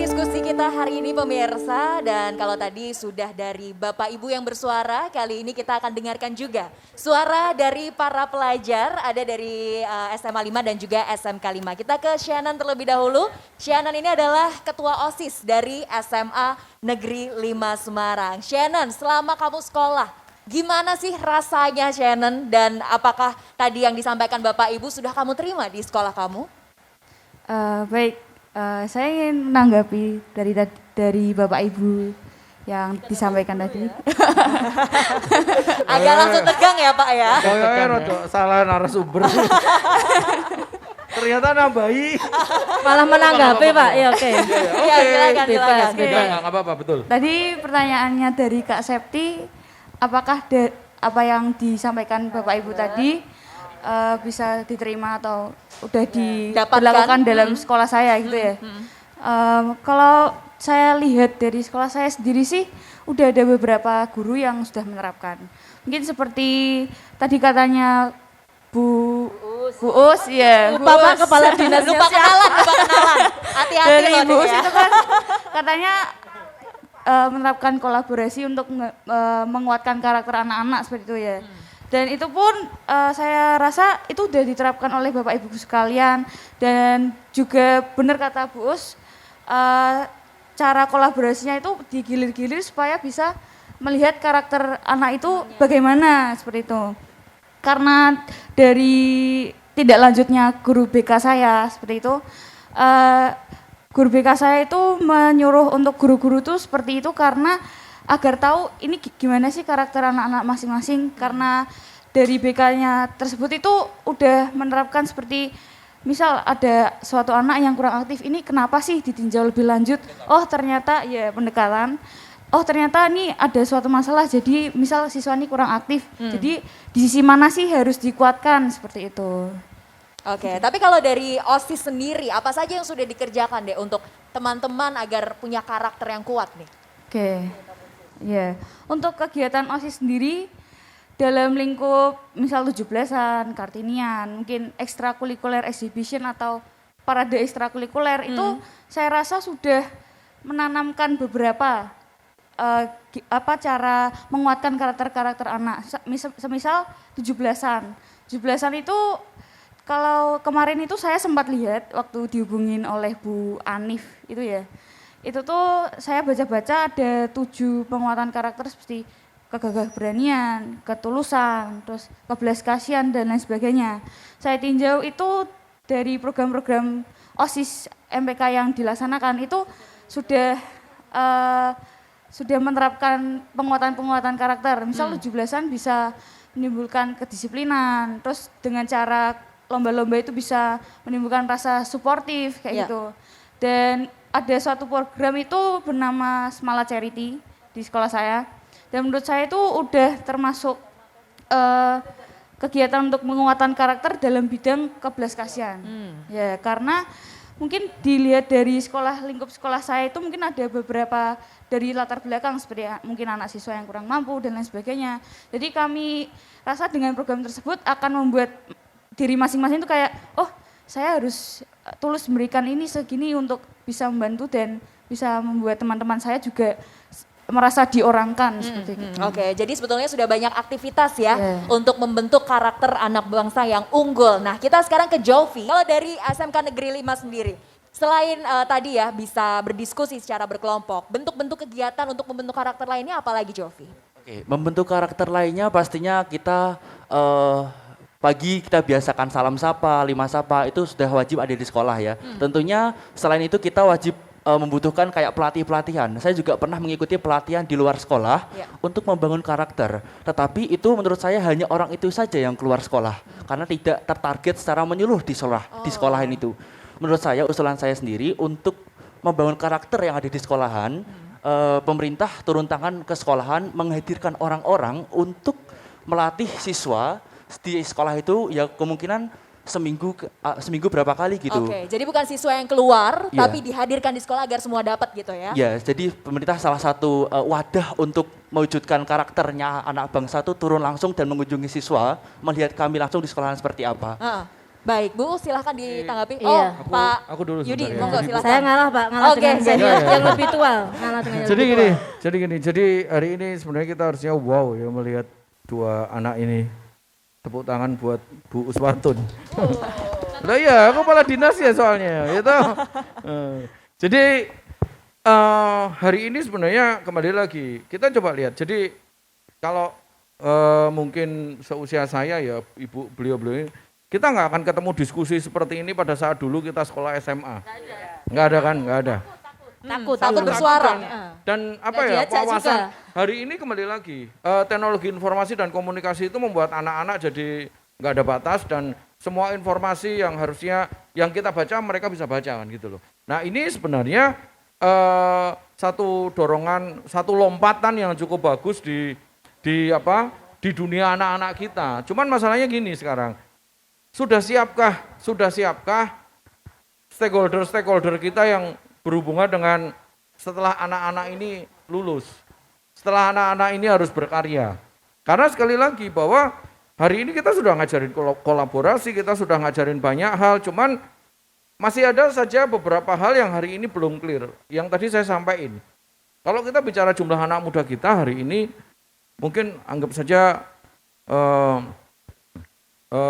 diskusi kita hari ini pemirsa, dan kalau tadi sudah dari Bapak Ibu yang bersuara, kali ini kita akan dengarkan juga suara dari para pelajar, ada dari SMA 5 dan juga SMK 5. Kita ke Shannon terlebih dahulu. Shannon ini adalah ketua OSIS dari SMA Negeri 5 Semarang. Shannon, selama kamu sekolah, gimana sih rasanya Shannon, dan apakah tadi yang disampaikan Bapak Ibu sudah kamu terima di sekolah kamu? Baik. Saya ingin menanggapi dari Bapak Ibu yang disampaikan tadi. Agak langsung tegang ya Pak ya? Kayaknya rada salah narasumber. Ternyata nambahi. Malah menanggapi Pak, ya oke. Iya silakan, silakan. Nggak apa-apa, betul. Tadi pertanyaannya dari Kak Septi, apakah apa yang disampaikan Bapak Ibu tadi bisa diterima atau udah dilakukan dalam sekolah saya gitu ya? Kalau saya lihat dari sekolah saya sendiri sih udah ada beberapa guru yang sudah menerapkan. Mungkin seperti tadi katanya Bu Us, ya. Lupa Pak kepala dinas. Lupa kenalan. Hati-hati Dari loh Bu Us dia. itu kan katanya menerapkan kolaborasi untuk menguatkan karakter anak-anak seperti itu ya. Dan itu pun saya rasa itu udah diterapkan oleh Bapak Ibu sekalian, dan juga benar kata Bu Us, cara kolaborasinya itu digilir-gilir supaya bisa melihat karakter anak itu bagaimana seperti itu. Karena dari tidak lanjutnya guru BK saya seperti itu, guru BK saya itu menyuruh untuk guru-guru itu seperti itu karena agar tahu ini gimana sih karakter anak-anak masing-masing, karena dari BK-nya tersebut itu udah menerapkan seperti misal ada suatu anak yang kurang aktif, ini kenapa sih ditinjau lebih lanjut, oh ternyata ya pendekatan, oh ternyata ini ada suatu masalah, jadi misal siswa ini kurang aktif, jadi di sisi mana sih harus dikuatkan seperti itu. Oke, tapi kalau dari OSIS sendiri, apa saja yang sudah dikerjakan deh untuk teman-teman agar punya karakter yang kuat nih? Oke. Ya, untuk kegiatan OSIS sendiri dalam lingkup misal 17-an, Kartinian, mungkin ekstrakurikuler exhibition atau parade ekstrakurikuler itu saya rasa sudah menanamkan beberapa cara menguatkan karakter-karakter anak. Semisal 17-an. 17-an itu kalau kemarin itu saya sempat lihat waktu dihubungin oleh Bu Anif itu ya. Itu tuh saya baca-baca ada 7 penguatan karakter seperti kegagah beranian, ketulusan, terus kebelas kasihan dan lain sebagainya. Saya tinjau itu dari program-program OSIS MPK yang dilaksanakan itu sudah menerapkan penguatan-penguatan karakter. Misal 17-an bisa menimbulkan kedisiplinan, terus dengan cara lomba-lomba itu bisa menimbulkan rasa suportif kayak gitu. Dan ada suatu program itu bernama Smala Charity di sekolah saya, dan menurut saya itu udah termasuk kegiatan untuk penguatan karakter dalam bidang kebelas kasihan. Ya, karena mungkin dilihat dari lingkup sekolah saya itu mungkin ada beberapa dari latar belakang seperti mungkin anak siswa yang kurang mampu dan lain sebagainya. Jadi kami rasa dengan program tersebut akan membuat diri masing-masing itu kayak, oh saya harus tulus memberikan ini segini untuk bisa membantu dan bisa membuat teman-teman saya juga merasa diorangkan seperti itu. Oke, jadi sebetulnya sudah banyak aktivitas ya untuk membentuk karakter anak bangsa yang unggul. Nah, kita sekarang ke Jovi. Kalau dari SMK Negeri 5 sendiri, selain tadi ya bisa berdiskusi secara berkelompok, bentuk-bentuk kegiatan untuk membentuk karakter lainnya apa lagi Jovi? Oke, membentuk karakter lainnya pastinya kita pagi kita biasakan salam sapa, lima sapa, itu sudah wajib ada di sekolah ya. Tentunya selain itu kita wajib membutuhkan kayak pelatihan. Saya juga pernah mengikuti pelatihan di luar sekolah untuk membangun karakter. Tetapi itu menurut saya hanya orang itu saja yang keluar sekolah karena tidak tertarget secara menyeluruh di sekolahan itu. Menurut saya usulan saya sendiri untuk membangun karakter yang ada di sekolahan, pemerintah turun tangan ke sekolahan menghadirkan orang-orang untuk melatih siswa di sekolah itu ya kemungkinan seminggu berapa kali gitu. Oke, jadi bukan siswa yang keluar, tapi dihadirkan di sekolah agar semua dapat gitu ya? Ya, jadi pemerintah salah satu wadah untuk mewujudkan karakternya anak bangsa itu turun langsung dan mengunjungi siswa, melihat kami langsung di sekolahan seperti apa. Baik, Bu, silahkan ditanggapi. Iya. Oh, Aku- Pak aku dulu Yudi, sebentar ya. monggo silahkan. Saya ngalah Pak, ngalah Oke, dengan siap. yang lebih tua. Ngalah dengan yang Jadi lebih gini, tua. jadi hari ini sebenarnya kita harusnya wow ya melihat dua anak ini. Tepuk tangan buat Bu Uswatun. Lah iya, aku kepala dinas ya soalnya, gitu. Jadi hari ini sebenarnya kembali lagi kita coba lihat. Jadi kalau mungkin seusia saya ya ibu beliau-beliau ini, kita nggak akan ketemu diskusi seperti ini pada saat dulu kita sekolah SMA. Nggak ada kan, nggak ada. Takut bersuara. Dan apa Nggak ya diajak wawasan juga. hari ini kembali lagi teknologi informasi dan komunikasi itu membuat anak-anak jadi nggak ada batas dan semua informasi yang harusnya yang kita baca mereka bisa baca kan gitu loh. Nah ini sebenarnya satu dorongan, satu lompatan yang cukup bagus di dunia anak-anak kita. Cuman masalahnya gini sekarang, sudah siapkah stakeholder kita yang berhubungan dengan setelah anak-anak ini lulus, setelah anak-anak ini harus berkarya. Karena sekali lagi bahwa hari ini kita sudah ngajarin kolaborasi, kita sudah ngajarin banyak hal, cuman masih ada saja beberapa hal yang hari ini belum clear. Yang tadi saya sampaikan. Kalau kita bicara jumlah anak muda kita hari ini, mungkin anggap saja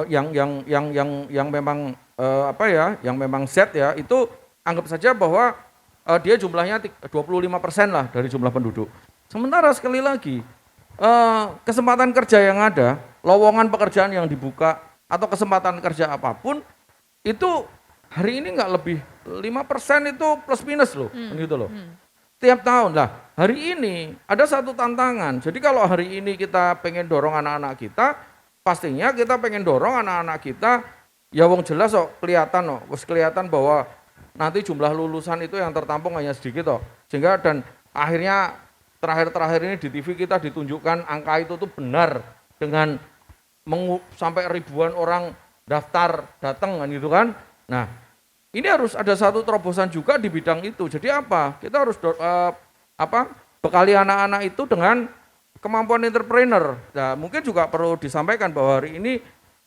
yang memang yang memang set ya, itu anggap saja bahwa dia jumlahnya 25% lah dari jumlah penduduk. Sementara sekali lagi kesempatan kerja yang ada, lowongan pekerjaan yang dibuka atau kesempatan kerja apapun itu hari ini nggak lebih 5% itu plus minus loh, gitu loh. Tiap tahun lah. Hari ini ada satu tantangan. Jadi kalau hari ini kita pengen dorong anak-anak kita, pastinya kita pengen dorong anak-anak kita, ya wong jelas kok kelihatan kelihatan bahwa nanti jumlah lulusan itu yang tertampung hanya sedikit Sehingga dan akhirnya terakhir ini di TV kita ditunjukkan angka itu tuh benar dengan sampai ribuan orang daftar datang kan gitu kan. Nah, ini harus ada satu terobosan juga di bidang itu. Jadi apa? Kita harus bekali anak-anak itu dengan kemampuan entrepreneur. Nah, mungkin juga perlu disampaikan bahwa hari ini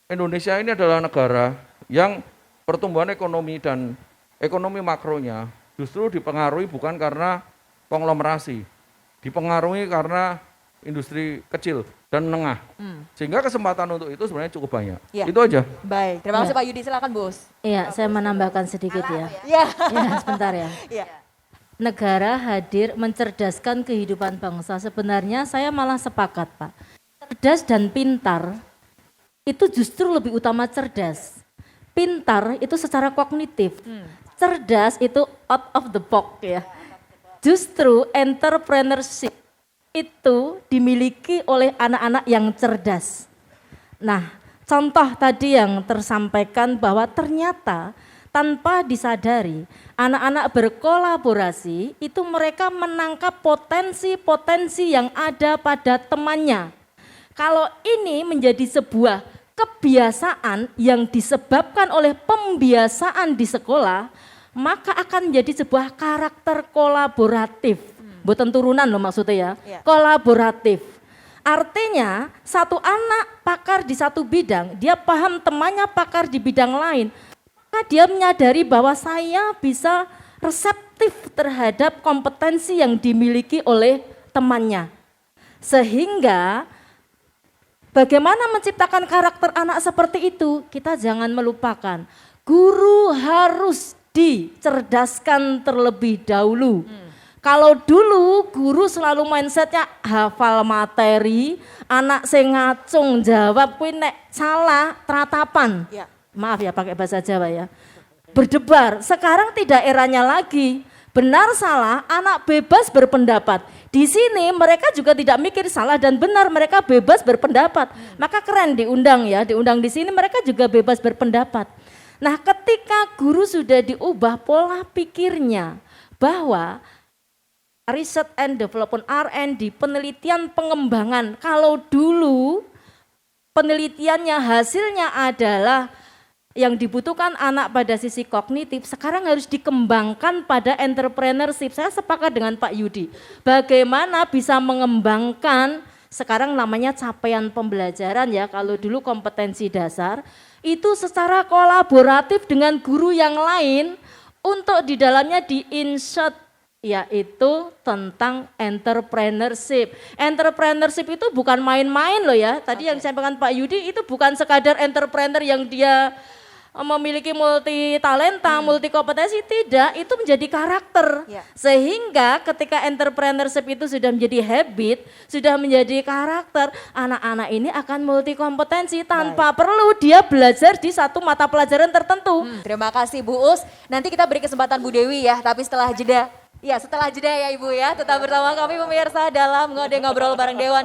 Indonesia ini adalah negara yang pertumbuhan ekonomi dan ekonomi makronya justru dipengaruhi bukan karena konglomerasi, dipengaruhi karena industri kecil dan menengah. Sehingga kesempatan untuk itu sebenarnya cukup banyak. Ya. Itu aja. Baik, terima kasih Pak Yudi, silakan Bos. Iya, saya menambahkan sedikit ya. Ya. Ya, sebentar ya. Iya. Negara hadir mencerdaskan kehidupan bangsa. Sebenarnya saya malah sepakat, Pak. Cerdas dan pintar itu justru lebih utama cerdas. Pintar itu secara kognitif. Cerdas itu out of the box ya. Justru entrepreneurship itu dimiliki oleh anak-anak yang cerdas. Nah, contoh tadi yang tersampaikan bahwa ternyata tanpa disadari anak-anak berkolaborasi itu mereka menangkap potensi-potensi yang ada pada temannya. Kalau ini menjadi sebuah kebiasaan yang disebabkan oleh pembiasaan di sekolah, maka akan menjadi sebuah karakter kolaboratif. Buatan turunan loh maksudnya ya, kolaboratif. Artinya satu anak pakar di satu bidang, dia paham temannya pakar di bidang lain, maka dia menyadari bahwa saya bisa reseptif terhadap kompetensi yang dimiliki oleh temannya. Sehingga bagaimana menciptakan karakter anak seperti itu, kita jangan melupakan. Guru harus dicerdaskan terlebih dahulu. Kalau dulu guru selalu mindsetnya hafal materi, anak sing ngacung jawab kuwi nek salah teratapan. Ya. Maaf ya pakai bahasa Jawa ya. Berdebar. Sekarang tidak eranya lagi. Benar salah, anak bebas berpendapat. Di sini mereka juga tidak mikir salah dan benar, mereka bebas berpendapat. Maka keren diundang ya, diundang di sini mereka juga bebas berpendapat. Nah, ketika guru sudah diubah pola pikirnya bahwa Research and Development R&D, penelitian pengembangan. Kalau dulu penelitiannya hasilnya adalah yang dibutuhkan anak pada sisi kognitif, sekarang harus dikembangkan pada entrepreneurship. Saya sepakat dengan Pak Yudi. Bagaimana bisa mengembangkan sekarang namanya capaian pembelajaran ya, kalau dulu kompetensi dasar, itu secara kolaboratif dengan guru yang lain untuk di dalamnya di-insert, yaitu tentang entrepreneurship. Entrepreneurship itu bukan main-main loh ya, tadi yang disampaikan Pak Yudi itu bukan sekadar entrepreneur yang dia memiliki multi talenta, multi kompetensi, tidak, itu menjadi karakter. Ya. Sehingga ketika entrepreneurship itu sudah menjadi habit, sudah menjadi karakter, anak-anak ini akan multi kompetensi tanpa perlu dia belajar di satu mata pelajaran tertentu. Terima kasih Bu Us. Nanti kita beri kesempatan Bu Dewi ya, tapi setelah jeda. Ya, setelah jeda ya Ibu ya. Tetap bersama kami pemirsa dalam Ngode Ngobrol bareng Dewan.